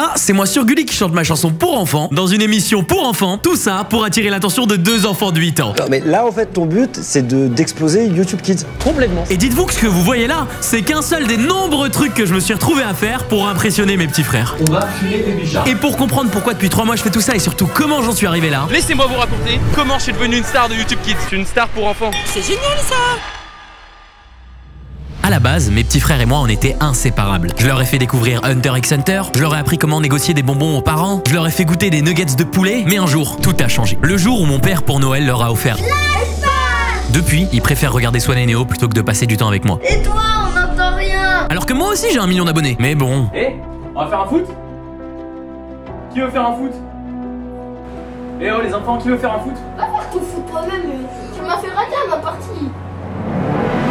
Ça, c'est moi sur Gulli qui chante ma chanson pour enfants, dans une émission pour enfants, tout ça pour attirer l'attention de 2 enfants de 8 ans. Non, mais là, en fait, ton but, c'est d'exploser YouTube Kids. Complètement. Et dites-vous que ce que vous voyez là, c'est qu'un seul des nombreux trucs que je me suis retrouvé à faire pour impressionner mes petits frères. On va filer Baby Shark. Et pour comprendre pourquoi depuis 3 mois je fais tout ça et surtout comment j'en suis arrivé là, Laissez-moi vous raconter comment je suis devenu une star de YouTube Kids. Je suis une star pour enfants. C'est génial ça! à la base, mes petits frères et moi on était inséparables. Je leur ai fait découvrir Hunter x Hunter, je leur ai appris comment négocier des bonbons aux parents, je leur ai fait goûter des nuggets de poulet, mais un jour, tout a changé. Le jour où mon père pour Noël leur a offert. Depuis, ils préfèrent regarder Swan et Neo plutôt que de passer du temps avec moi. Et toi, on n'entend rien! Alors que moi aussi j'ai 1 million d'abonnés, mais bon. Eh, on va faire un foot? Qui veut faire un foot? Eh oh les enfants, qui veut faire un foot? Va faire ton foot toi-même, tu m'as fait rater à ma partie.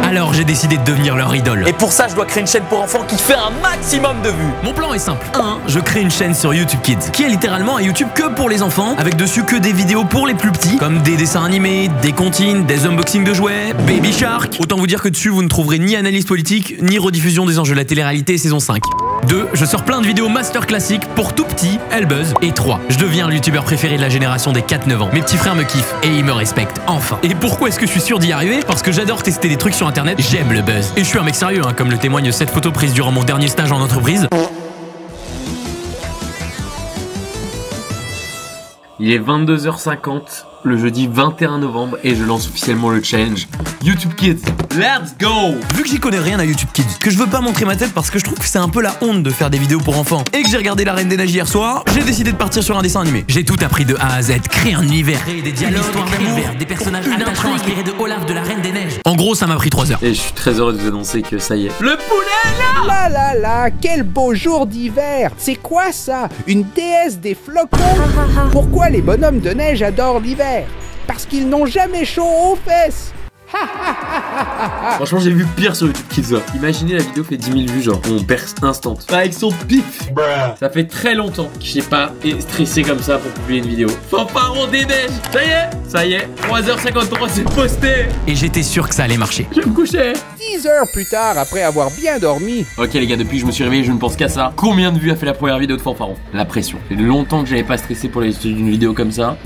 Alors j'ai décidé de devenir leur idole. Et pour ça, je dois créer une chaîne pour enfants qui fait un maximum de vues. Mon plan est simple. 1. Je crée une chaîne sur YouTube Kids, qui est littéralement un YouTube que pour les enfants, avec dessus que des vidéos pour les plus petits, comme des dessins animés, des comptines, des unboxings de jouets, Baby Shark. Autant vous dire que dessus, vous ne trouverez ni analyse politique, ni rediffusion des enjeux de la télé-réalité saison 5. 2. Je sors plein de vidéos master classiques pour tout petits, elles buzz. Et 3. Je deviens le youtubeur préféré de la génération des 4-9 ans. Mes petits frères me kiffent et ils me respectent, enfin. Et pourquoi est-ce que je suis sûr d'y arriver? Parce que j'adore tester des trucs sur internet, j'aime le buzz. Et je suis un mec sérieux, hein, comme le témoigne cette photo prise durant mon dernier stage en entreprise. Il est 22h50, le jeudi 21 novembre et je lance officiellement le challenge YouTube Kids. Let's go! Vu que j'y connais rien à YouTube Kids, que je veux pas montrer ma tête parce que je trouve que c'est un peu la honte de faire des vidéos pour enfants, et que j'ai regardé La Reine des Neiges hier soir, j'ai décidé de partir sur un dessin animé. J'ai tout appris de A à Z, créer un univers, créer des dialogues, des personnages attachants inspirés de Olaf de La Reine des Neiges. En gros, ça m'a pris 3 heures. Et je suis très heureux de vous annoncer que ça y est. Le poulet là! Là là là, quel beau jour d'hiver! C'est quoi ça? Une déesse des flocons? Pourquoi les bonhommes de neige adorent l'hiver? Parce qu'ils n'ont jamais chaud aux fesses! Franchement, j'ai vu pire sur YouTube Kids là. Imaginez la vidéo fait 10 000 vues, genre on perce instant. Avec son pif. Ça fait très longtemps que j'ai pas stressé comme ça pour publier une vidéo. Fanfaron des neiges. Ça y est, 3h53 c'est posté. Et j'étais sûr que ça allait marcher. Je vais me coucher. 10 heures plus tard, après avoir bien dormi. Ok les gars, depuis que je me suis réveillé, je ne pense qu'à ça. Combien de vues a fait la première vidéo de Fanfaron? La pression. Ça fait longtemps que j'avais pas stressé pour une vidéo comme ça.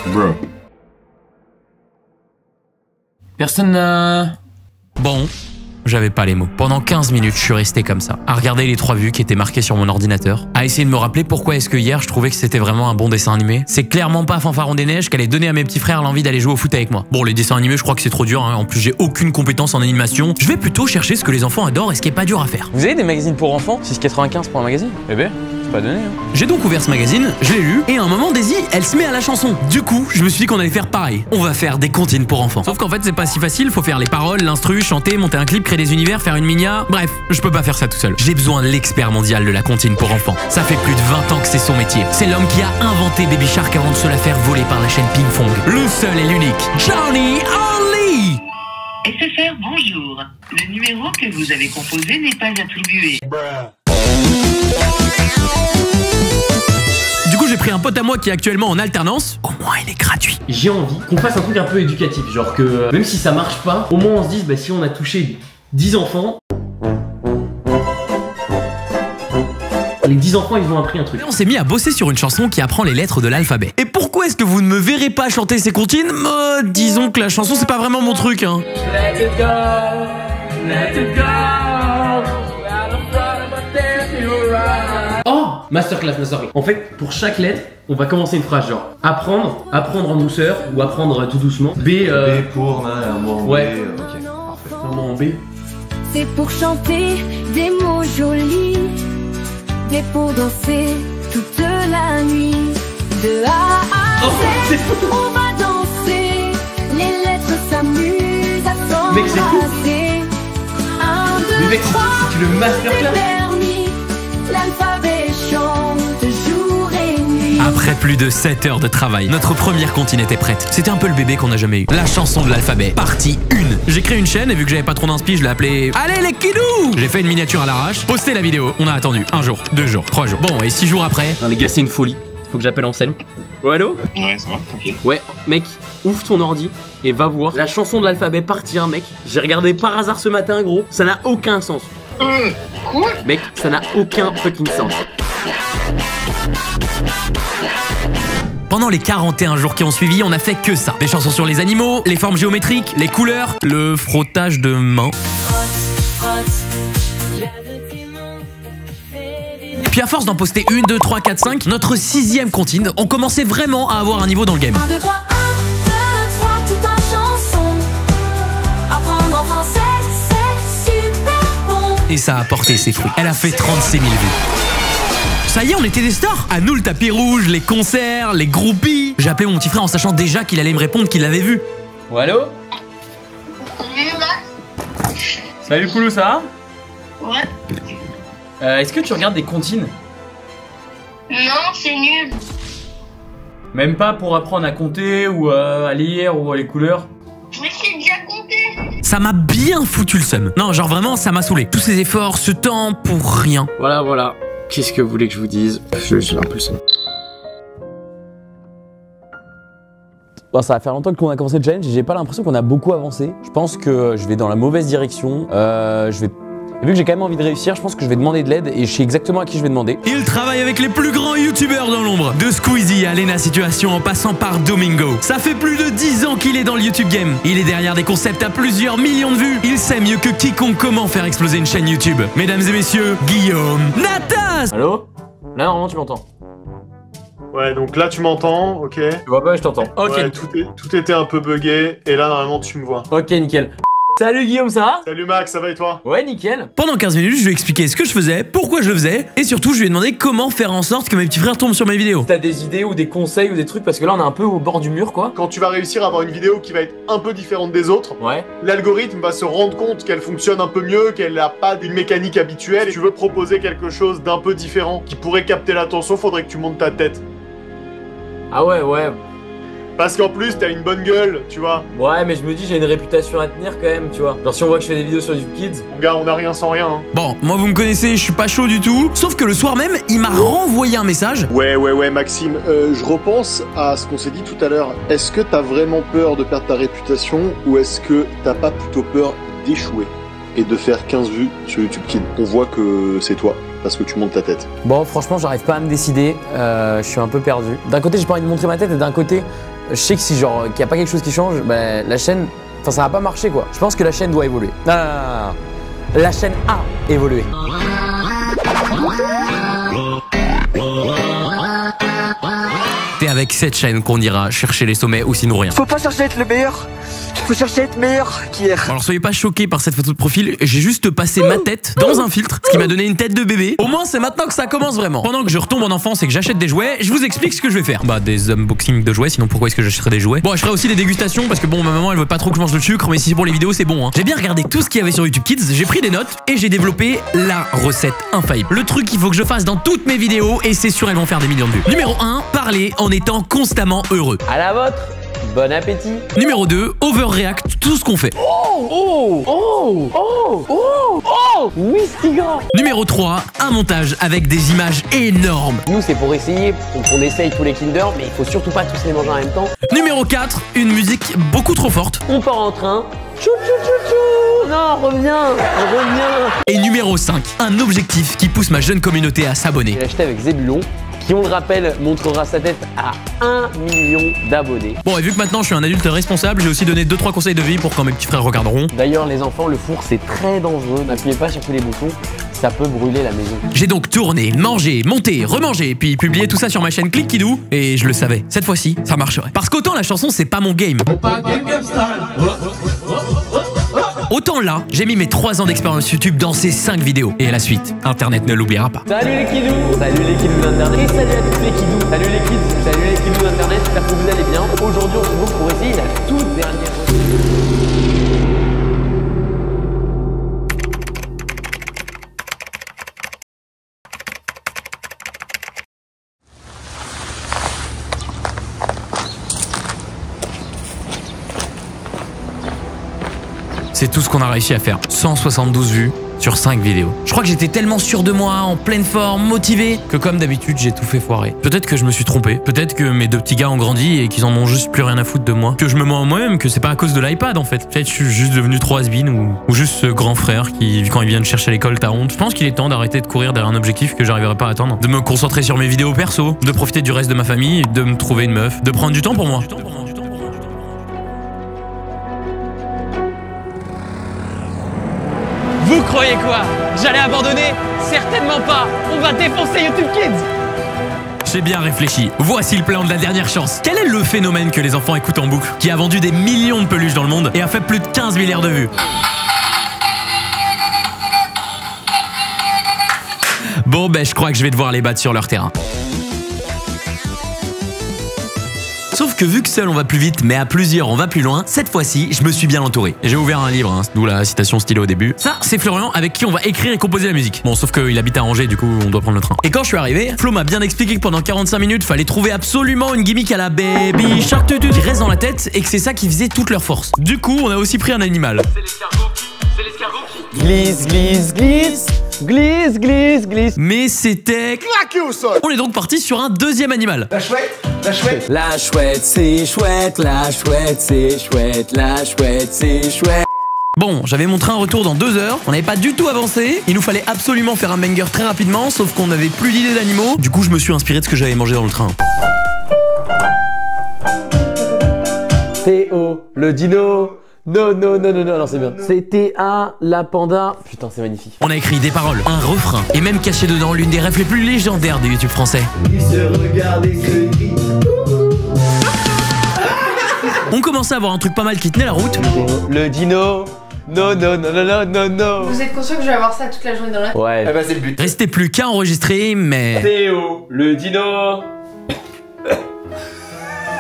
Bro. Personne n'a... Bon, j'avais pas les mots. Pendant 15 minutes, je suis resté comme ça, à regarder les 3 vues qui étaient marquées sur mon ordinateur, à essayer de me rappeler pourquoi est-ce que hier je trouvais que c'était vraiment un bon dessin animé. C'est clairement pas Fanfaron des Neiges qui allait donner à mes petits frères l'envie d'aller jouer au foot avec moi. Bon, les dessins animés, je crois que c'est trop dur, hein. En plus j'ai aucune compétence en animation. Je vais plutôt chercher ce que les enfants adorent et ce qui est pas dur à faire. Vous avez des magazines pour enfants? 6,95 pour un magazine? Eh ben, c'est pas donné hein. J'ai donc ouvert ce magazine, je l'ai lu, et à un moment Daisy, elle se met à la chanson. Du coup, je me suis dit qu'on allait faire pareil. On va faire des comptines pour enfants. Sauf qu'en fait, c'est pas si facile, faut faire les paroles, l'instru, chanter, monter un clip, créer des univers, faire une minia. Bref, je peux pas faire ça tout seul. J'ai besoin de l'expert mondial de la comptine pour enfants. Ça fait plus de 20 ans que c'est son métier. C'est l'homme qui a inventé Baby Shark avant de se la faire voler par la chaîne Ping Fong. Le seul et l'unique, Johnny Only. SFR, bonjour. Le numéro que vous avez composé n'est pas attribué. Du coup, j'ai pris un pote à moi qui est actuellement en alternance. Au moins, il est gratuit. J'ai envie qu'on fasse un truc un peu éducatif. Genre que même si ça marche pas, au moins on se dise bah si on a touché 10 enfants, les 10 enfants ils ont appris un truc. Et on s'est mis à bosser sur une chanson qui apprend les lettres de l'alphabet. Et pourquoi est-ce que vous ne me verrez pas chanter ces comptines? Disons que la chanson c'est pas vraiment mon truc hein. Let it go, let it go. Oh, masterclass. En fait, pour chaque lettre, on va commencer une phrase genre apprendre en douceur ou apprendre tout doucement. B pour maman. Ouais. Ok, parfait. Maman en B. C'est pour chanter des mots jolis, des pour danser toute la nuit. De A à Z, on va danser, les lettres s'amusent à Mec, c'est fou. s'embrasser. 1, 2, Mais mec, c'est le masterclass. permis, l'alphabet chante jour et nuit. Après plus de 7 heures de travail, notre première comptine était prête. C'était un peu le bébé qu'on a jamais eu. La chanson de l'alphabet, partie 1. J'ai créé une chaîne et vu que j'avais pas trop d'inspi, je l'ai appelée Allez les kidous. J'ai fait une miniature à l'arrache, posté la vidéo. On a attendu 1 jour, 2 jours, 3 jours. Bon, et 6 jours après... Non, les gars, c'est une folie. Faut que j'appelle Anselme. Ouais, allô? Ouais, ça va, tranquille. Ouais, mec, ouvre ton ordi et va voir la chanson de l'alphabet partie 1, mec. J'ai regardé par hasard ce matin, gros. Ça n'a aucun sens. Quoi? Mec, ça n'a aucun fucking sens. Pendant les 41 jours qui ont suivi, on a fait que ça. Des chansons sur les animaux, les formes géométriques, les couleurs, le frottage de mains. Puis à force d'en poster 1, 2, 3, 4, 5, notre 6e comptine, on commençait vraiment à avoir un niveau dans le game. 1, 2, 3, 1, 2, 3, tout en chanson. Apprendre en français, c'est super bon. Et ça a porté ses fruits. Elle a fait 36 000 vues. Ça y est, on était des stars. À nous le tapis rouge, les concerts, les groupies. J'ai appelé mon petit frère en sachant déjà qu'il allait me répondre qu'il l'avait vu. Ouais, allô? Salut Poulou, ça va? Ouais. Est-ce que tu regardes des comptines? Non, c'est nul. Même pas pour apprendre à compter ou à lire ou à les couleurs? Mais c'est déjà compté. Ça m'a bien foutu le seum. Non, genre vraiment, ça m'a saoulé. Tous ces efforts, ce temps pour rien. Voilà. Qu'est-ce que vous voulez que je vous dise? J'ai un peu le seum. Bon, ça va faire longtemps qu'on a commencé le challenge et j'ai pas l'impression qu'on a beaucoup avancé. Je pense que je vais dans la mauvaise direction. Vu que j'ai quand même envie de réussir, je pense que je vais demander de l'aide et je sais exactement à qui je vais demander. Il travaille avec les plus grands youtubeurs dans l'ombre. De Squeezie à Lena Situation en passant par Domingo. Ça fait plus de 10 ans qu'il est dans le YouTube game. Il est derrière des concepts à plusieurs millions de vues. Il sait mieux que quiconque comment faire exploser une chaîne YouTube. Mesdames et messieurs, Guillaume Natas. Allô? Là, normalement, tu m'entends. Ouais, donc là tu m'entends, ok. Tu vois pas, je t'entends. Ok. Ouais, tout était un peu buggé et là normalement tu me vois. Ok, nickel. Salut Guillaume, ça va? Salut Max, ça va et toi? Ouais, nickel. Pendant 15 minutes, je lui ai expliqué ce que je faisais, pourquoi je le faisais, et surtout je lui ai demandé comment faire en sorte que mes petits frères tombent sur mes vidéos. T'as des idées ou des conseils ou des trucs, parce que là on est un peu au bord du mur, quoi. Quand tu vas réussir à avoir une vidéo qui va être un peu différente des autres, Ouais. l'algorithme va se rendre compte qu'elle fonctionne un peu mieux, qu'elle n'a pas une mécanique habituelle. Et tu veux proposer quelque chose d'un peu différent qui pourrait capter l'attention, faudrait que tu montes ta tête. Ah ouais. Parce qu'en plus t'as une bonne gueule, tu vois. Ouais, mais je me dis j'ai une réputation à tenir quand même, tu vois. Genre si on voit que je fais des vidéos sur YouTube Kids. Mon gars, on a rien sans rien. Hein. Bon, moi vous me connaissez, je suis pas chaud du tout. Sauf que le soir même, il m'a renvoyé un message. Ouais, Maxime, je repense à ce qu'on s'est dit tout à l'heure. Est-ce que t'as vraiment peur de perdre ta réputation ou est-ce que t'as pas plutôt peur d'échouer et de faire 15 vues sur YouTube Kids? On voit que c'est toi, parce que tu montes ta tête. Bon, franchement, j'arrive pas à me décider. Je suis un peu perdu. D'un côté, j'ai pas envie de montrer ma tête et d'un côté, je sais que si genre qu'il y a pas quelque chose qui change, bah, la chaîne, enfin ça va pas marcher quoi. Je pense que la chaîne doit évoluer. Non. La chaîne a évolué. C'est avec cette chaîne qu'on ira chercher les sommets ou sinon rien. Faut pas chercher à être le meilleur, faut chercher à être meilleur qu'hier. Alors soyez pas choqués par cette photo de profil, j'ai juste passé ma tête dans un filtre, ce qui m'a donné une tête de bébé. Au moins c'est maintenant que ça commence vraiment. Pendant que je retombe en enfance et que j'achète des jouets, je vous explique ce que je vais faire. Bah des unboxings de jouets, sinon pourquoi est-ce que j'achèterais des jouets? Bon, je ferai aussi des dégustations parce que bon, ma maman elle veut pas trop que je mange de sucre, mais si c'est pour les vidéos c'est bon hein. J'ai bien regardé tout ce qu'il y avait sur YouTube Kids, j'ai pris des notes et j'ai développé la recette infaillible. Le truc qu'il faut que je fasse dans toutes mes vidéos et c'est sûr elles vont faire des millions de vues. Numéro 1, parler en étant constamment heureux. À la vôtre. Bon appétit. Numéro 2, overreact tout ce qu'on fait. Oui, Stigra. Numéro 3, un montage avec des images énormes. Nous, c'est pour essayer, donc on essaye tous les Kinder, mais il faut surtout pas tous les manger en même temps. Numéro 4, une musique beaucoup trop forte. On part en train. Chou chou chou chou. Non, reviens. Et numéro 5, un objectif qui pousse ma jeune communauté à s'abonner. J'ai acheté avec Zébulon, qui on le rappelle montrera sa tête à 1 million d'abonnés. Bon, et vu que maintenant je suis un adulte responsable, j'ai aussi donné 2-3 conseils de vie pour quand mes petits frères regarderont. D'ailleurs les enfants, le four c'est très dangereux, n'appuyez pas sur tous les boutons, ça peut brûler la maison. J'ai donc tourné, mangé, monté, remangé, puis publié tout ça sur ma chaîne Clickidou, et je le savais, cette fois-ci, ça marcherait. Parce qu'autant la chanson c'est pas mon game. Autant là, j'ai mis mes 3 ans d'expérience YouTube dans ces 5 vidéos. Et à la suite, Internet ne l'oubliera pas. Salut les kidous. Salut les kidous d'Internet. Et salut à tous les kidous. Salut les kids. Salut les kidous d'Internet. J'espère que vous allez bien. Aujourd'hui, on se retrouve pour essayer la toute dernière C'est tout ce qu'on a réussi à faire. 172 vues sur 5 vidéos. Je crois que j'étais tellement sûr de moi, en pleine forme, motivé, que comme d'habitude, j'ai tout fait foirer. Peut-être que je me suis trompé, peut-être que mes deux petits gars ont grandi et qu'ils en ont juste plus rien à foutre de moi, que je me mens à moi-même, que c'est pas à cause de l'iPad en fait. Peut-être que je suis juste devenu trop has-been ou juste ce grand frère qui, quand il vient de chercher à l'école, t'as honte. Je pense qu'il est temps d'arrêter de courir derrière un objectif que j'arriverai pas à atteindre, de me concentrer sur mes vidéos perso, de profiter du reste de ma famille, de me trouver une meuf, de prendre du temps pour moi. Vous croyez quoi? J'allais abandonner? Certainement pas. On va défoncer YouTube Kids. J'ai bien réfléchi. Voici le plan de la dernière chance. Quel est le phénomène que les enfants écoutent en boucle, qui a vendu des millions de peluches dans le monde et a fait plus de 15 milliards de vues? Bon, ben, je crois que je vais devoir les battre sur leur terrain. Sauf que vu que seul on va plus vite, mais à plusieurs on va plus loin, cette fois-ci, je me suis bien entouré. J'ai ouvert un livre, hein, d'où la citation stylo au début. Ça, c'est Florian avec qui on va écrire et composer la musique. Bon, sauf qu'il habite à Angers, du coup, on doit prendre le train. Et quand je suis arrivé, Flo m'a bien expliqué que pendant 45 minutes, fallait trouver absolument une gimmick à la Baby Shark Tutu qui reste dans la tête et que c'est ça qui faisait toute leur force. Du coup, on a aussi pris un animal. C'est l'escargot qui glisse, glisse, glisse. Glisse, glisse, glisse. Mais c'était claqué au sol. On est donc parti sur un deuxième animal. La chouette, la chouette. La chouette, c'est chouette, la chouette, c'est chouette, la chouette, c'est chouette. Bon, j'avais mon train retour dans 2 heures, on n'avait pas du tout avancé, il nous fallait absolument faire un banger très rapidement, sauf qu'on n'avait plus d'idées d'animaux, du coup je me suis inspiré de ce que j'avais mangé dans le train. Théo, le dino. Non, non, non, non, non, non, c'est bien. C'était un la panda. Putain, c'est magnifique. On a écrit des paroles, un refrain, et même caché dedans l'une des refs les plus légendaires de YouTube français. On commençait à avoir un truc pas mal qui tenait la route. Le dino. Non, non, non, non, non, non, non. Vous êtes conscient que je vais avoir ça toute la journée dans la... Ouais. Eh ben, c'est le but. Restait plus qu'à enregistrer, mais... Théo, le dino.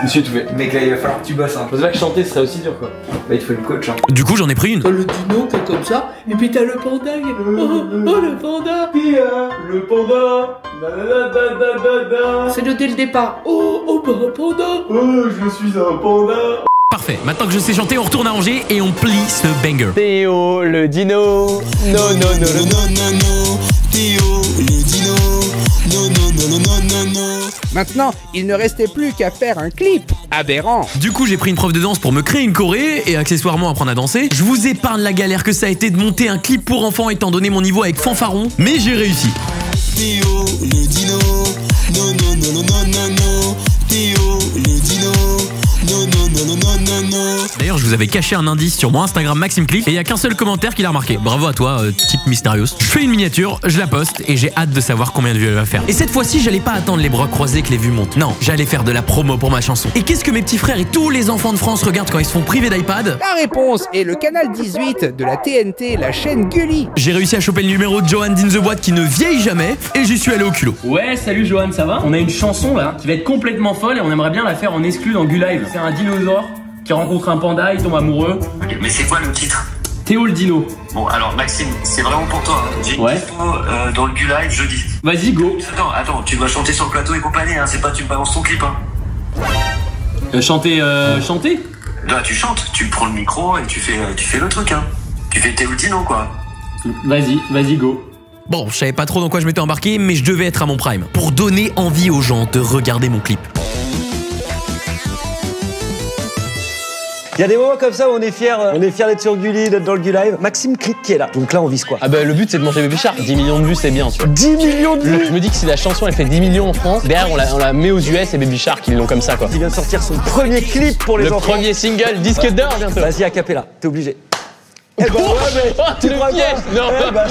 Monsieur tout fait. Mec, là, il va falloir que tu bosses. Hein. Je pensais pas que chanter serait aussi dur, quoi. Bah, il te faut une coach. Hein. Du coup, j'en ai pris une. T'as le dino qui est comme ça, et puis t'as le panda. Oh, le panda. Le panda. Fais-le dès le départ. Oh, bah, panda. Oh, je suis un panda. Parfait, maintenant que je sais chanter, on retourne à Angers et on plie ce banger. Théo, le dino. Non, non, non, non, non, non, non. Théo, le dino. Non, non, non, non, non, non, non. Maintenant, il ne restait plus qu'à faire un clip aberrant. Du coup, j'ai pris une prof de danse pour me créer une choré et accessoirement apprendre à danser. Je vous épargne la galère que ça a été de monter un clip pour enfants étant donné mon niveau avec fanfaron, mais j'ai réussi. Théo, le dino. Non, non, non, non, non, non, non. Théo, le dino. Non, non, non, non, non, non, non. D'ailleurs, je vous avais caché un indice sur mon Instagram Maxime Clip et il y a qu'un seul commentaire qui l'a remarqué. Bravo à toi, type Mysterious. Je fais une miniature, je la poste et j'ai hâte de savoir combien de vues elle va faire. Et cette fois-ci, j'allais pas attendre les bras croisés que les vues montent. Non, j'allais faire de la promo pour ma chanson. Et qu'est-ce que mes petits frères et tous les enfants de France regardent quand ils se font priver d'iPad? La réponse est le canal 18 de la TNT, la chaîne Gulli. J'ai réussi à choper le numéro de Johan in the Boîte qui ne vieillit jamais et j'y suis allé au culot. Ouais, salut Johan, ça va? On a une chanson là qui va être complètement folle et on aimerait bien la faire en exclu dans Gulive. C'est un dinosaure qui rencontre un panda, il tombe amoureux. Ok, mais c'est quoi le titre? Théo le dino. Bon, alors Maxime, c'est vraiment pour toi. Hein. J'ai une dispo dans le Gulive jeudi. Vas-y, go. Attends, tu dois chanter sur le plateau et compagnie, hein. C'est pas tu me balances ton clip, hein. Chanter. Là, tu chantes, tu prends le micro et tu fais le truc, hein. Tu fais Théo le dino, quoi. Vas-y, go. Bon, je savais pas trop dans quoi je m'étais embarqué, mais je devais être à mon prime pour donner envie aux gens de regarder mon clip. Il y a des moments comme ça où on est fiers d'être sur Gulli, d'être dans le Gulive. Maxime Clip qui est là. Donc là, on vise quoi? Ah bah le but c'est de monter Baby Shark. 10 millions de vues c'est bien, tu vois. 10 millions de vues. Je me dis que si la chanson elle fait 10 millions en France, derrière on la met aux US et Baby Shark ils l'ont comme ça quoi. Il vient de sortir son premier clip pour les enfants. Le premier single, disque d'or bientôt. Vas-y, a cappella, t'es obligé. Eh ben ouais, mais tu le pièges. Non, bah,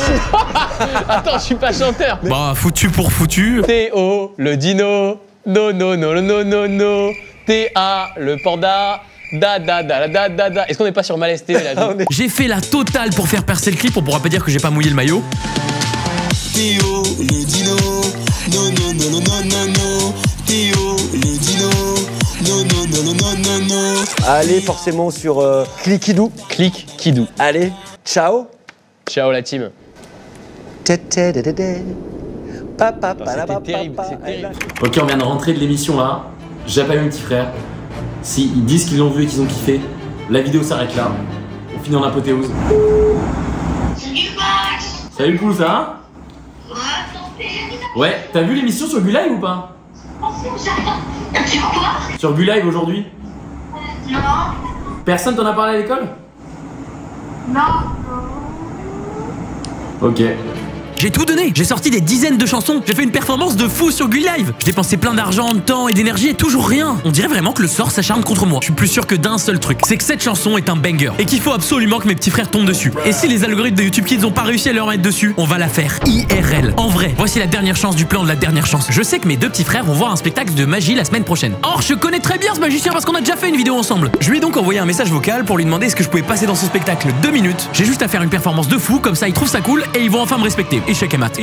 attends, je suis pas chanteur. Bah foutu pour foutu. Théo, le dino. Non, non, non, non, non, non. Théa, le panda. Da da da da da da. Est-ce qu'on n'est pas sur Malesté là? J'ai fait la totale pour faire percer le clip, on pourra pas dire que j'ai pas mouillé le maillot. Théo, le dino. Non, non, non, non, non, non, non. Théo, le dino. Non, non, non, non, non, non, non. Allez, forcément sur Clickidou. Clickidou. Allez, ciao. Ciao la team. C'était terrible, c'est terrible. Ok, on vient de rentrer de l'émission là. J'ai pas eu mon petit frère. Si ils disent qu'ils l'ont vu et qu'ils ont kiffé, la vidéo s'arrête là. On finit en apothéose. Salut Poule, ça va? Ouais, t'as vu l'émission sur Gulive ou pas? Sur quoi? Sur Gulive aujourd'hui? Non. Personne t'en a parlé à l'école? Non. Ok. J'ai tout donné, j'ai sorti des dizaines de chansons, j'ai fait une performance de fou sur Gulive. Je dépensais plein d'argent, de temps et d'énergie et toujours rien. On dirait vraiment que le sort s'acharne contre moi. Je suis plus sûr que d'un seul truc, c'est que cette chanson est un banger et qu'il faut absolument que mes petits frères tombent dessus. Et si les algorithmes de YouTube Kids ont pas réussi à leur mettre dessus, on va la faire IRL. En vrai, voici la dernière chance du plan de la dernière chance. Je sais que mes deux petits frères vont voir un spectacle de magie la semaine prochaine. Or, je connais très bien ce magicien parce qu'on a déjà fait une vidéo ensemble. Je lui ai donc envoyé un message vocal pour lui demander est-ce que je pouvais passer dans son spectacle 2 minutes. J'ai juste à faire une performance de fou, comme ça ils trouvent ça cool et ils vont enfin me respecter. Échec et mat.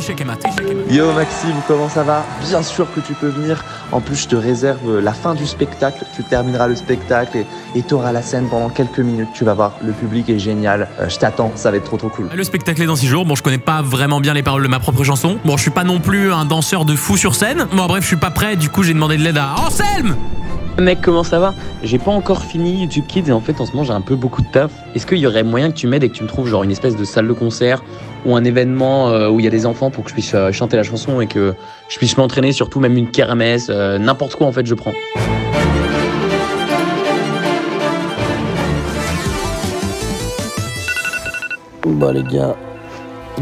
Yo Maxime, comment ça va? Bien sûr que tu peux venir. En plus, je te réserve la fin du spectacle. Tu termineras le spectacle et t'auras la scène pendant quelques minutes. Tu vas voir, le public est génial. Je t'attends, ça va être trop cool. Le spectacle est dans 6 jours. Bon, je connais pas vraiment bien les paroles de ma propre chanson. Bon, je suis pas non plus un danseur de fou sur scène. Bon, bref, je suis pas prêt. Du coup, j'ai demandé de l'aide à Anselme. Mec, comment ça va? J'ai pas encore fini YouTube Kids et en fait en ce moment j'ai un peu beaucoup de taf. Est-ce qu'il y aurait moyen que tu m'aides et que tu me trouves genre une espèce de salle de concert ou un événement où il y a des enfants pour que je puisse chanter la chanson et que je puisse m'entraîner, surtout même une kermesse, n'importe quoi en fait je prends. Bah les gars,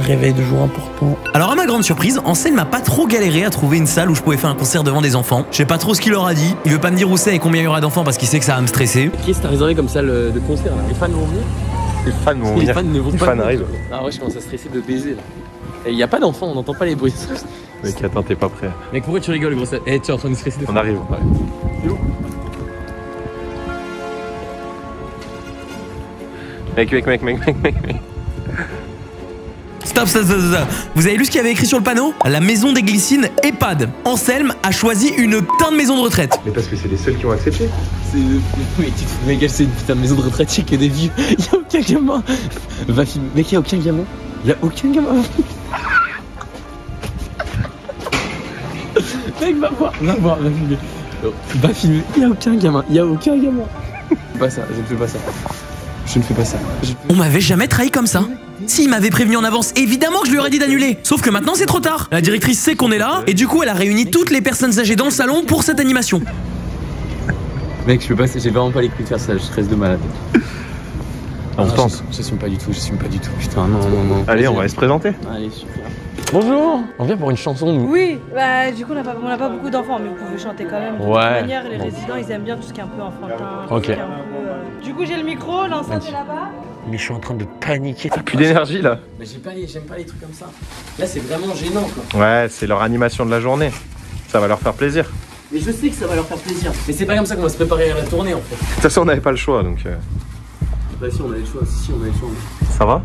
réveil de jour important. Alors à ma grande surprise, Anselme m'a pas trop galéré à trouver une salle où je pouvais faire un concert devant des enfants. Je sais pas trop ce qu'il leur a dit. Il veut pas me dire où c'est et combien il y aura d'enfants parce qu'il sait que ça va me stresser. Qu'est-ce que t'as réservé comme salle de concert là? Les fans vont venir? Les fans vont venir. Les fans arrivent. Ah ouais, je commence à stresser de baiser là. Et y a pas d'enfants, on n'entend pas les bruits. Mec, attends, t'es pas prêt. Mec, pourquoi tu rigoles, gros? Eh, tu es en train de stresser de fou. On arrive. C'est où? Mec. Stop. Vous avez lu ce qu'il y avait écrit sur le panneau? La maison des glycines EHPAD. Anselme a choisi une putain de maison de retraite. Mais parce que c'est les seuls qui ont accepté. C'est... Mais tu te fous, mec, c'est une putain de maison de retraite, il y a que des vieux. Y'a aucun gamin. Va filmer. Mec, y'a aucun gamin. Y'a aucun gamin. Mec, va voir, va filmer. Va filmer. Y'a aucun gamin. Pas ça, je ne fais pas ça. Je ne fais pas ça. On m'avait jamais trahi comme ça. S'il m'avait prévenu en avance, évidemment que je lui aurais dit d'annuler. Sauf que maintenant c'est trop tard. La directrice sait qu'on est là et du coup elle a réuni toutes les personnes âgées dans le salon pour cette animation. Mec, je peux pas, j'ai vraiment pas les couilles de faire ça, je stresse de malade. On tente. J'assume pas du tout. Putain, non. Allez, on va aller se présenter. Allez, super. Bonjour. On vient pour une chanson, nous. Oui, bah du coup on n'a pas beaucoup d'enfants, mais vous pouvez chanter quand même. De toute manière, les résidents ils aiment bien tout ce qui est un peu enfantin. Ok. Du coup j'ai le micro, l'enceinte est là-bas. Mais je suis en train de paniquer. T'as plus d'énergie là. Mais j'aime pas les trucs comme ça. Là c'est vraiment gênant quoi. Ouais, c'est leur animation de la journée. Ça va leur faire plaisir. Mais je sais que ça va leur faire plaisir. Mais c'est pas comme ça qu'on va se préparer à la tournée en fait. De toute façon, on n'avait pas le choix donc. Bah si, on avait le choix. Si, on avait le choix. Ça va?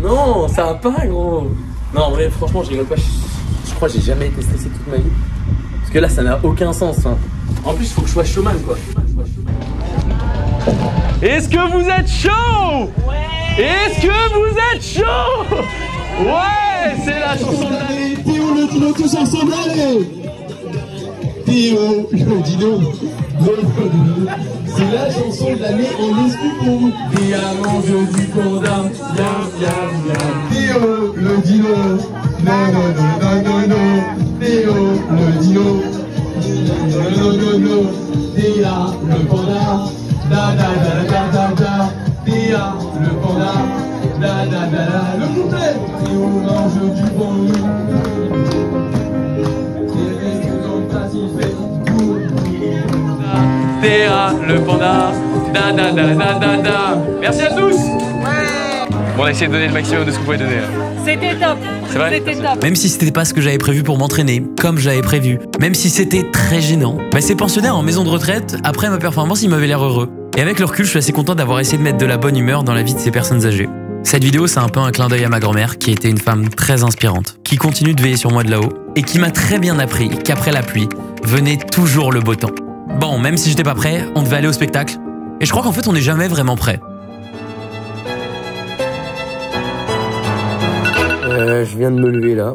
Non, ça va pas, gros. Non, en vrai, franchement, je rigole pas. Je crois que j'ai jamais été stressé toute ma vie. Parce que là, ça n'a aucun sens. Hein. En plus, il faut que je sois showman, quoi. Est-ce que vous êtes chaud? Ouais. Est-ce que vous êtes chaud? Ouais, c'est la chanson de l'année. Théo le dino, tous ensemble, allez. Théo le dino. C'est la chanson de l'année en exclu pour vous. Diamant, je du condamne. Théo le dino. Non. Théo le dino. Non. Théa le panda. Da. Théa le panda. Da. Le couplet. Théo mange du bon. Théa, le panda, da. Merci à tous. Bon, on a essayé de donner le maximum de ce qu'on pouvait donner. C'était top. C'est vrai? C'était top. Même si c'était pas ce que j'avais prévu pour m'entraîner, comme je l'avais prévu, même si c'était très gênant, bah ces pensionnaires en maison de retraite, après ma performance, ils m'avaient l'air heureux. Et avec le recul, je suis assez content d'avoir essayé de mettre de la bonne humeur dans la vie de ces personnes âgées. Cette vidéo, c'est un peu un clin d'œil à ma grand-mère, qui était une femme très inspirante, qui continue de veiller sur moi de là-haut, et qui m'a très bien appris qu'après la pluie, venait toujours le beau temps. Bon, même si j'étais pas prêt, on devait aller au spectacle. Et je crois qu'en fait, on n'est jamais vraiment prêt. Je viens de me lever là.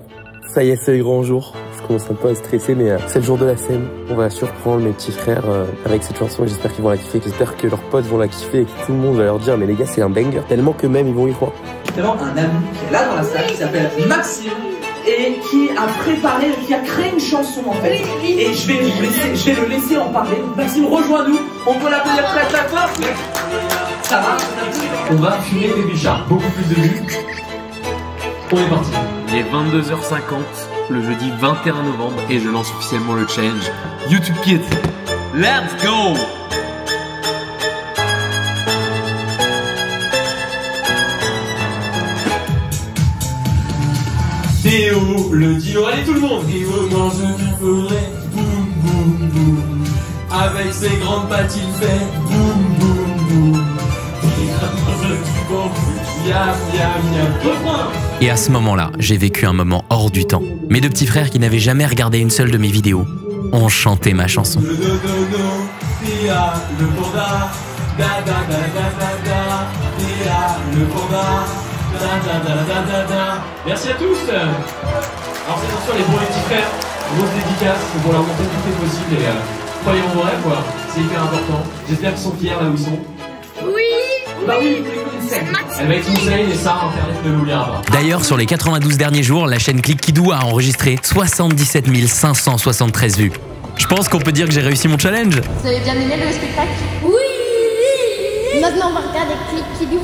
Ça y est, c'est le grand jour. Je commence un peu à stresser, mais c'est le jour de la scène. On va surprendre mes petits frères avec cette chanson. J'espère qu'ils vont la kiffer, j'espère que leurs potes vont la kiffer et que tout le monde va leur dire mais les gars, c'est un banger. Tellement que même ils vont y croire. Vraiment un ami qui est là dans la salle, qui s'appelle Maxime et qui a préparé, qui a créé une chanson en fait. Et je vais le laisser en parler. Donc, Maxime, rejoins-nous. On peut l'applaudir très très fort. Ça va? On va fumer Baby Shark, beaucoup plus de vues. On est parti. Il est 22h50 le jeudi 21 novembre et je lance officiellement le challenge YouTube Kids. Let's go! Théo, le dino, allez tout le monde! Théo mange du forêt, boum boum boum. Avec ses grandes pattes il fait boum boum boum. Il mange du bambou, yam yam yam. Reprends! Et à ce moment-là, j'ai vécu un moment hors du temps. Mes deux petits frères qui n'avaient jamais regardé une seule de mes vidéos ont chanté ma chanson. Le dodo, Théa, le panda, da da da da da da, Théa, le panda, da da da da da da. Merci à tous. Alors c'est bien sûr les bons et petits frères, grosse dédicace pour leur montrer tout est possible et croyez en vos rêves quoi, c'est hyper important. J'espère qu'ils sont fiers là où ils sont. Oui. Bah oui, elle va être insane et ça, Internet ne l'oubliera pas. D'ailleurs, sur les 92 derniers jours, la chaîne Click Kidou a enregistré 77 573 vues. Je pense qu'on peut dire que j'ai réussi mon challenge. Vous avez bien aimé le spectacle? Oui. Maintenant on va regarder Click Kidou.